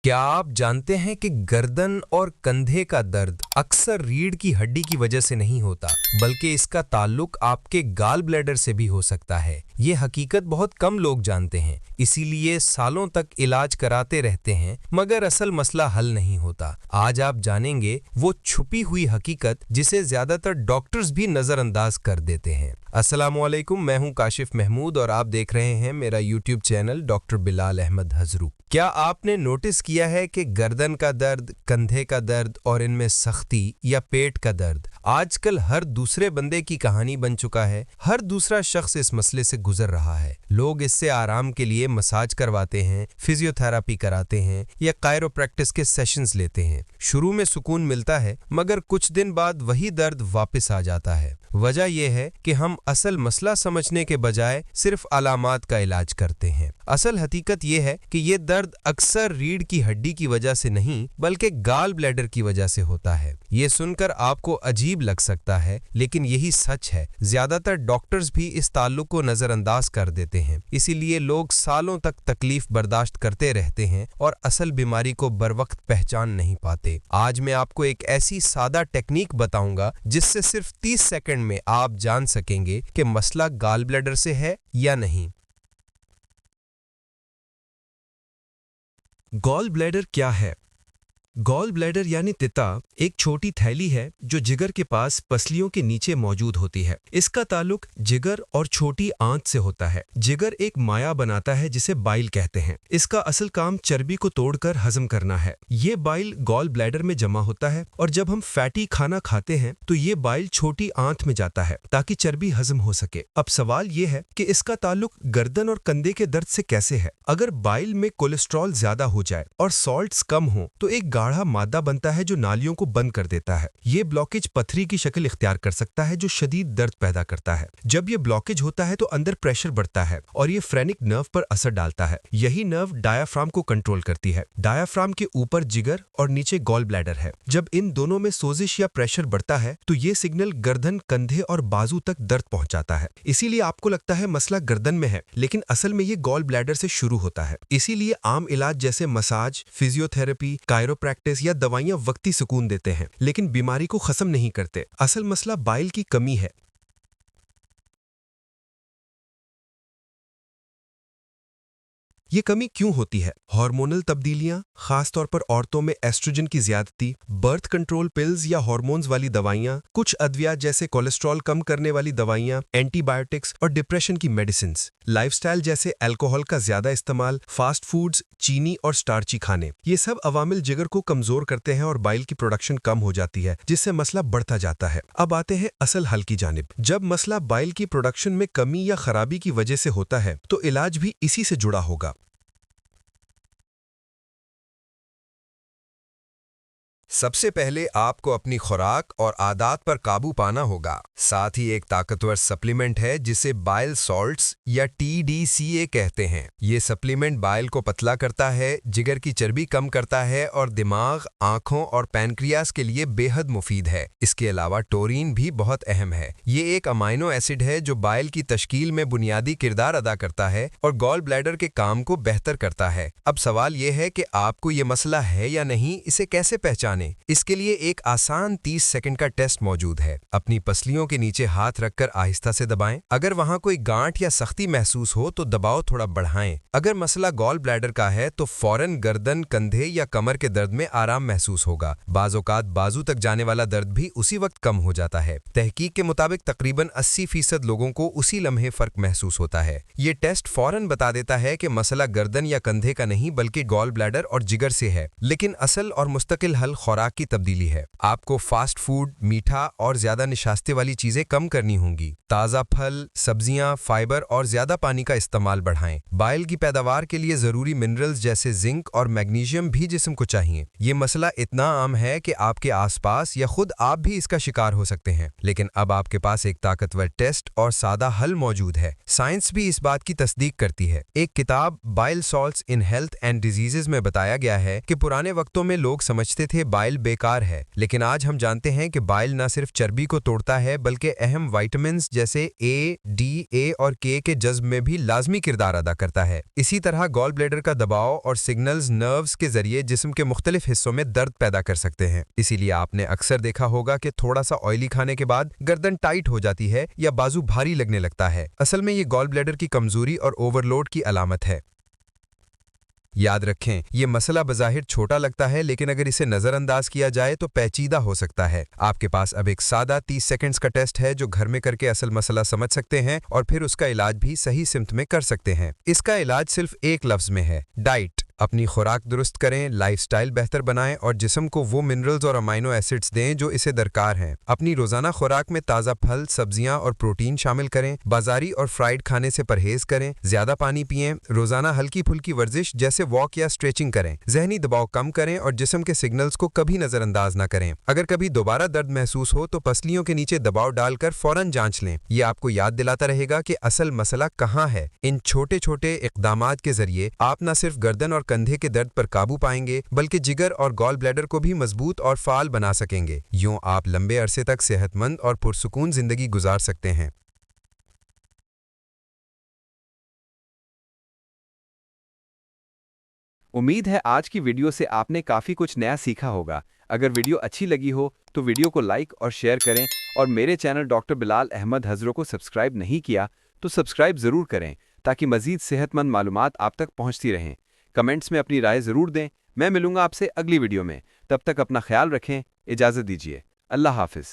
क्या आप जानते हैं कि गर्दन और कंधे का दर्द अक्सर रीढ़ की हड्डी की वजह से नहीं होता, बल्कि इसका ताल्लुक आपके गाल ब्लैडर से भी हो सकता है। ये हकीकत बहुत कम लोग जानते हैं, इसीलिए सालों तक इलाज कराते रहते हैं, मगर असल मसला हल नहीं होता। आज आप जानेंगे वो छुपी हुई हकीकत जिसे ज्यादातर डॉक्टर्स भी नजरअंदाज कर देते हैं। अस्सलामुअलैकुम, मैं हूं काशिफ महमूद और आप देख रहे हैं मेरा YouTube channel doctor Bilal Ahmad Hazru. क्या आपने नोटिस किया है कि गर्दन का दर्द, कंधे का दर्द और इनमें सख्ती या पेट का दर्द आजकल हर दूसरे बंदे की कहानी बन चुका है। हर दूसरा शख्स इस मसले से गुजर रहा है। लोग इससे आराम के लिए मसाज करवाते हैं, फिजियोथेरापी कराते हैं या कायरोप्रैक्टिस के सेशंस लेते हैं। शुरू में सुकून मिलता है, मगर कुछ दिन बाद वही दर्द वापस आ जाता है। वजह यह है कि हम असल मसला समझने के बजाय सिर्फ अलामात का इलाज करते हैं। असल हकीकत यह है कि ये दर्द अक्सर रीढ़ की हड्डी की वजह से नहीं, बल्कि गाल ब्लैडर की वजह से होता है। ये सुनकर आपको अजीब लग सकता है, लेकिन यही सच है। ज्यादातर डॉक्टर्स भी इस ताल्लुक को नजरअंदाज कर देते हैं, इसीलिए लोग सालों तक तकलीफ बर्दाश्त करते रहते हैं और असल बीमारी को बरवक्त पहचान नहीं पाते। आज मैं आपको एक ऐसी सादा टेक्निक बताऊंगा जिससे सिर्फ 30 सेकंड में आप जान सकेंगे कि मसला गाल ब्लैडर से है या नहीं। गॉल ब्लैडर क्या है? गॉल ब्लैडर यानी तिता एक छोटी थैली है जो जिगर के पास पसलियों के नीचे मौजूद होती है। इसका ताल्लुक जिगर और छोटी आंत से होता है। जिगर एक माया बनाता है जिसे बाइल कहते हैं। इसका असल काम चर्बी को तोड़कर हजम करना है। ये बाइल गॉल ब्लैडर में जमा होता है और जब हम फैटी खाना खाते हैं तो ये बाइल छोटी आंत में जाता है ताकि चर्बी हजम हो सके। अब सवाल ये है कि इसका ताल्लुक गर्दन और कंधे के दर्द से कैसे है? अगर बाइल में कोलेस्ट्रॉल ज्यादा हो जाए और सॉल्ट्स कम हो तो एक गाढ़ा मादा बनता है जो नालियों को बंद कर देता है। ये ब्लॉकेज पथरी की शक्ल इख्तियार कर सकता है जो शदीद दर्द पैदा करता है। जब ये ब्लॉकेज होता है तो अंदर प्रेशर बढ़ता है और ये फ्रेनिक नर्व पर असर डालता है। यही नर्व डायाफ्राम को कंट्रोल करती है। डायाफ्राम के ऊपर जिगर और नीचे गॉल ब्लैडर है। जब इन दोनों में सोजिश या प्रेशर बढ़ता है तो ये सिग्नल गर्दन, कंधे और बाजू तक दर्द पहुंचाता है। इसीलिए आपको लगता है मसला गर्दन में है, लेकिन असल में ये गॉल ब्लैडर से शुरू होता है। इसीलिए आम इलाज जैसे मसाज, फिजियोथेरेपी, कायरोप्रैक्टिस या दवाइयां वक्ती सुकून देते हैं, लेकिन बीमारी को खत्म नहीं करते। असल मसला बाइल की कमी है। ये कमी क्यों होती है? हार्मोनल तब्दीलियां, खासतौर पर औरतों में एस्ट्रोजन की ज्यादती, बर्थ कंट्रोल पिल्स या हार्मोन्स वाली दवाइयां, कुछ अद्वियात जैसे कोलेस्ट्रॉल कम करने वाली दवाइयां, एंटीबायोटिक्स और डिप्रेशन की मेडिसिन्स, लाइफस्टाइल जैसे अल्कोहल का ज्यादा इस्तेमाल, फास्ट फूड्स, चीनी और स्टार्ची खाने, ये सब अवामिल जिगर को कमजोर करते हैं और बाइल की प्रोडक्शन कम हो जाती है, जिससे मसला बढ़ता जाता है। अब आते हैं असल हल की जानिब। जब मसला बाइल की प्रोडक्शन में कमी या खराबी की वजह से होता है तो इलाज भी इसी से जुड़ा होगा। सबसे पहले आपको अपनी खुराक और आदत पर काबू पाना होगा। साथ ही एक ताकतवर सप्लीमेंट है जिसे बाइल सॉल्ट्स या TDCA कहते हैं। ये सप्लीमेंट बाइल को पतला करता है, जिगर की चर्बी कम करता है और दिमाग, आंखों और पैनक्रियास के लिए बेहद मुफीद है। इसके अलावा टोरीन भी बहुत अहम है। ये एक अमाइनो एसिड है जो बाइल की तश्कील में बुनियादी किरदार अदा करता है और गॉल ब्लैडर के काम को बेहतर करता है। अब सवाल ये है कि आपको ये मसला है या नहीं, इसे कैसे पहचानें? इसके लिए एक आसान 30 सेकंड का टेस्ट मौजूद है। अपनी पसलियों के नीचे हाथ रखकर आहिस्ता से दबाएं। अगर वहां कोई गांठ या सख्ती महसूस हो तो दबाव थोड़ा बढ़ाएं। अगर मसला गॉल ब्लैडर का है तो फौरन गर्दन, कंधे या कमर के दर्द में आराम महसूस होगा। बाज़ औक़ात बाजू तक जाने वाला दर्द भी उसी वक्त कम हो जाता है। तहकीक के मुताबिक तकरीबन 80% लोगों को उसी लम्हे फर्क महसूस होता है। ये टेस्ट फौरन बता देता है कि मसला गर्दन या कंधे का नहीं बल्कि गॉल ब्लैडर और जिगर से है। लेकिन असल और मुस्तकिल हल खुराक की तब्दीली है। आपको फास्ट फूड, मीठा और ज्यादा निशास्ते वाली चीजें कम करनी होंगी। ताज़ा फल, सब्जियां, फाइबर और ज्यादा पानी का इस्तेमाल बढ़ाएं। बाइल की पैदावार के लिए जरूरी मिनरल्स जैसे जिंक और मैग्नीशियम भी जिस्म को चाहिए। ये मसला इतना आम है कि आपके आसपास या खुद आप भी इसका शिकार हो सकते हैं। लेकिन अब आपके पास एक ताकतवर टेस्ट और सादा हल मौजूद है। साइंस भी इस बात की तस्दीक करती है। एक किताब bile salts in health and diseases में बताया गया है कि पुराने वक्तों में लोग समझते थे बाइल बेकार है, लेकिन आज हम जानते हैं कि बाइल न सिर्फ चर्बी को तोड़ता है बल्कि अहम विटामिन्स जैसे ए, डी, ए और के जज्ब में भी लाजमी किरदार अदा करता है। इसी तरह गॉल ब्लैडर का दबाव और सिग्नल्स नर्व्स के जरिए जिस्म के मुख्तलिफ हिस्सों में दर्द पैदा कर सकते हैं। इसीलिए आपने अक्सर देखा होगा कि थोड़ा सा ऑयली खाने के बाद गर्दन टाइट हो जाती है या बाजू भारी लगने लगता है। असल में ये गॉल ब्लैडर की कमजोरी और ओवरलोड की अलामत है। याद रखें, ये मसला बज़ाहिर छोटा लगता है, लेकिन अगर इसे नज़रअंदाज किया जाए तो पेचीदा हो सकता है। आपके पास अब एक सादा 30 सेकंड्स का टेस्ट है जो घर में करके असल मसला समझ सकते हैं और फिर उसका इलाज भी सही सिमत में कर सकते हैं। इसका इलाज सिर्फ एक लफ्ज़ में है, डाइट। अपनी खुराक दुरुस्त करें, लाइफस्टाइल बेहतर बनाएं और जिस्म को वो मिनरल्स और अमाइनो एसिड्स दें जो इसे दरकार हैं। अपनी रोज़ाना खुराक में ताज़ा फल, सब्जियां और प्रोटीन शामिल करें। बाजारी और फ्राइड खाने से परहेज करें। ज़्यादा पानी पिएं। रोज़ाना हल्की फुल्की वर्जिश जैसे वॉक या स्ट्रेचिंग करें। जहनी दबाव कम करें और जिस्म के सिग्नल्स को कभी नज़रअंदाज न करें। अगर कभी दोबारा दर्द महसूस हो तो पसलियों के नीचे दबाव डालकर फौरन जांच लें। ये आपको याद दिलाता रहेगा कि असल मसला कहाँ है। इन छोटे छोटे इक़दामात के जरिए आप न सिर्फ गर्दन और कंधे के दर्द पर काबू पाएंगे बल्कि जिगर और गॉल ब्लैडर को भी मजबूत और फाल बना सकेंगे। यूं आप लंबे अरसे तक सेहतमंद और पुरसुकून जिंदगी गुजार सकते हैं। उम्मीद है आज की वीडियो से आपने काफ़ी कुछ नया सीखा होगा। अगर वीडियो अच्छी लगी हो तो वीडियो को लाइक और शेयर करें और मेरे चैनल डॉक्टर बिलाल अहमद हज़रों को सब्सक्राइब नहीं किया तो सब्सक्राइब ज़रूर करें ताकि मज़ीद सेहतमंद मालूमात आप तक पहुँचती रहें। कमेंट्स में अपनी राय ज़रूर दें। मैं मिलूंगा आपसे अगली वीडियो में। तब तक अपना ख्याल रखें। इजाज़त दीजिए। अल्लाह हाफ़िज़।